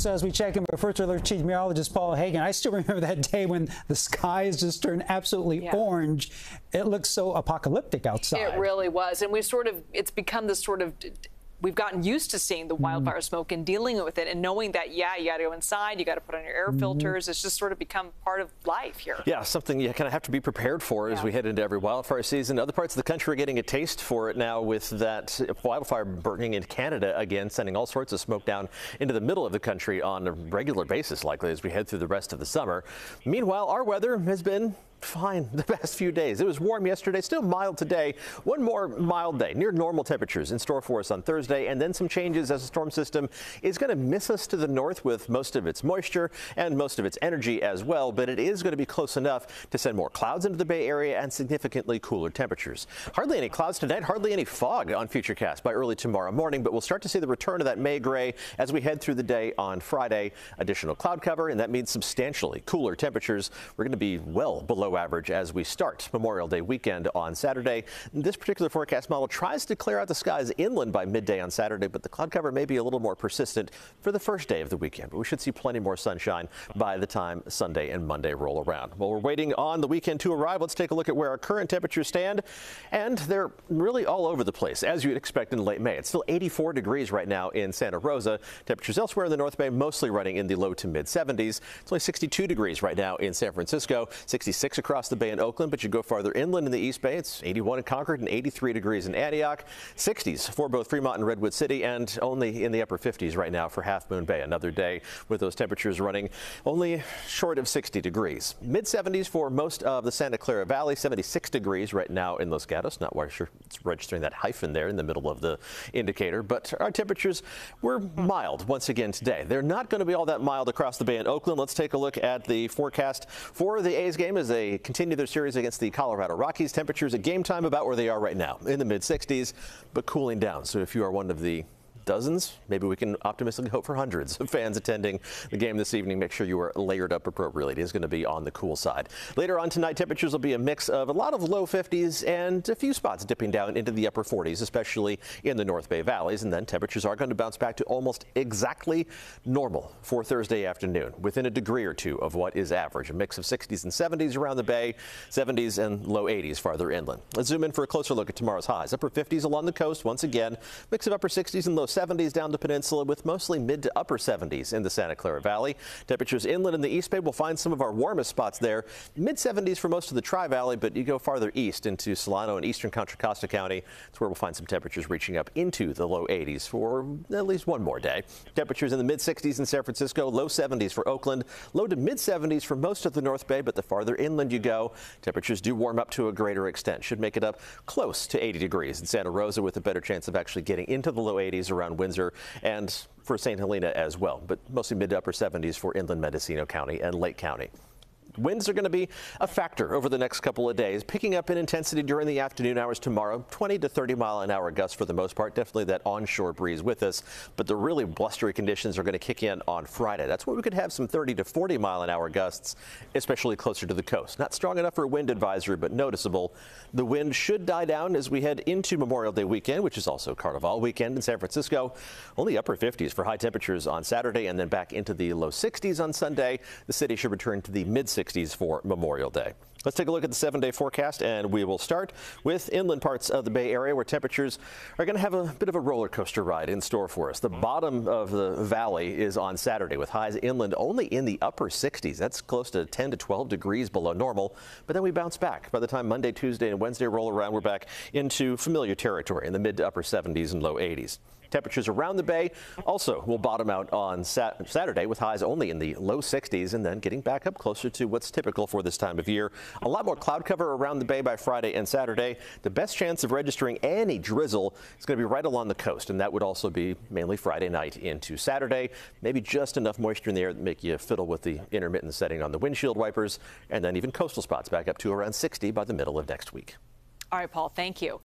So as we check in with First Alert Chief Meteorologist Paul Heggen, I still remember that day when the skies just turned absolutely orange. It looked so apocalyptic outside. It really was. And it's become this sort of, we've gotten used to seeing the wildfire smoke and dealing with it and knowing that, you got to go inside, you got to put on your air filters. It's just sort of become part of life here. Yeah, something you kind of have to be prepared for as we head into every wildfire season. Other parts of the country are getting a taste for it now with that wildfire burning in Canada again, sending all sorts of smoke down into the middle of the country on a regular basis, likely as we head through the rest of the summer. Meanwhile, our weather has been fine the past few days. It was warm yesterday, still mild today. One more mild day, near normal temperatures in store for us on Thursday, and then some changes as the storm system is going to miss us to the north with most of its moisture and most of its energy as well, but it is going to be close enough to send more clouds into the Bay Area and significantly cooler temperatures. Hardly any clouds tonight, hardly any fog on Futurecast by early tomorrow morning, but we'll start to see the return of that May gray as we head through the day on Friday. Additional cloud cover, and that means substantially cooler temperatures. We're going to be well below average as we start Memorial Day weekend on Saturday. This particular forecast model tries to clear out the skies inland by midday on Saturday, but the cloud cover may be a little more persistent for the first day of the weekend. But we should see plenty more sunshine by the time Sunday and Monday roll around. While we're waiting on the weekend to arrive, let's take a look at where our current temperatures stand. And they're really all over the place, as you'd expect in late May. It's still 84 degrees right now in Santa Rosa. Temperatures elsewhere in the North Bay mostly running in the low to mid 70s. It's only 62 degrees right now in San Francisco, 66 across the Bay in Oakland, but you go farther inland in the East Bay, it's 81 in Concord and 83 degrees in Antioch, 60s for both Fremont and Redwood City, and only in the upper 50s right now for Half Moon Bay. Another day with those temperatures running only short of 60 degrees. Mid 70s for most of the Santa Clara Valley, 76 degrees right now in Los Gatos. Not quite sure it's registering that hyphen there in the middle of the indicator, but our temperatures were mild once again today. They're not going to be all that mild across the Bay in Oakland. Let's take a look at the forecast for the A's game as they continue their series against the Colorado Rockies. Temperatures at game time about where they are right now, in the mid 60s, but cooling down. So if you are one of the dozens, maybe we can optimistically hope for hundreds of fans attending the game this evening. Make sure you are layered up appropriately. It is going to be on the cool side. Later on tonight, temperatures will be a mix of a lot of low 50s and a few spots dipping down into the upper 40s, especially in the North Bay valleys. And then temperatures are going to bounce back to almost exactly normal for Thursday afternoon, within a degree or two of what is average. A mix of 60s and 70s around the Bay, 70s and low 80s farther inland. Let's zoom in for a closer look at tomorrow's highs. Upper 50s along the coast once again, mix of upper 60s and low 70s down the peninsula with mostly mid to upper 70s in the Santa Clara Valley. Temperatures inland in the East Bay will find some of our warmest spots there. Mid 70s for most of the Tri-Valley, but you go farther east into Solano and eastern Contra Costa County. It's where we'll find some temperatures reaching up into the low 80s for at least one more day. Temperatures in the mid 60s in San Francisco, low 70s for Oakland, low to mid 70s for most of the North Bay, but the farther inland you go, temperatures do warm up to a greater extent. Should make it up close to 80 degrees in Santa Rosa with a better chance of actually getting into the low 80s around Windsor and for St. Helena as well, but mostly mid to upper 70s for inland Mendocino County and Lake County. Winds are going to be a factor over the next couple of days, picking up in intensity during the afternoon hours tomorrow. 20 to 30 mile an hour gusts for the most part. Definitely that onshore breeze with us, but the really blustery conditions are going to kick in on Friday. That's where we could have some 30 to 40 mile an hour gusts, especially closer to the coast. Not strong enough for a wind advisory, but noticeable. The wind should die down as we head into Memorial Day weekend, which is also Carnival weekend in San Francisco. Only upper 50s for high temperatures on Saturday and then back into the low 60s on Sunday. The city should return to the mid 60s for Memorial Day. Let's take a look at the 7-day forecast, and we will start with inland parts of the Bay Area where temperatures are going to have a bit of a roller coaster ride in store for us. The bottom of the valley is on Saturday with highs inland only in the upper 60s. That's close to 10 to 12 degrees below normal, but then we bounce back. By the time Monday, Tuesday, and Wednesday roll around, we're back into familiar territory in the mid to upper 70s and low 80s. Temperatures around the Bay also will bottom out on Saturday with highs only in the low 60s and then getting back up closer to what's typical for this time of year. A lot more cloud cover around the Bay by Friday and Saturday. The best chance of registering any drizzle is going to be right along the coast, and that would also be mainly Friday night into Saturday. Maybe just enough moisture in the air that make you fiddle with the intermittent setting on the windshield wipers, and then even coastal spots back up to around 60 by the middle of next week. All right, Paul, thank you.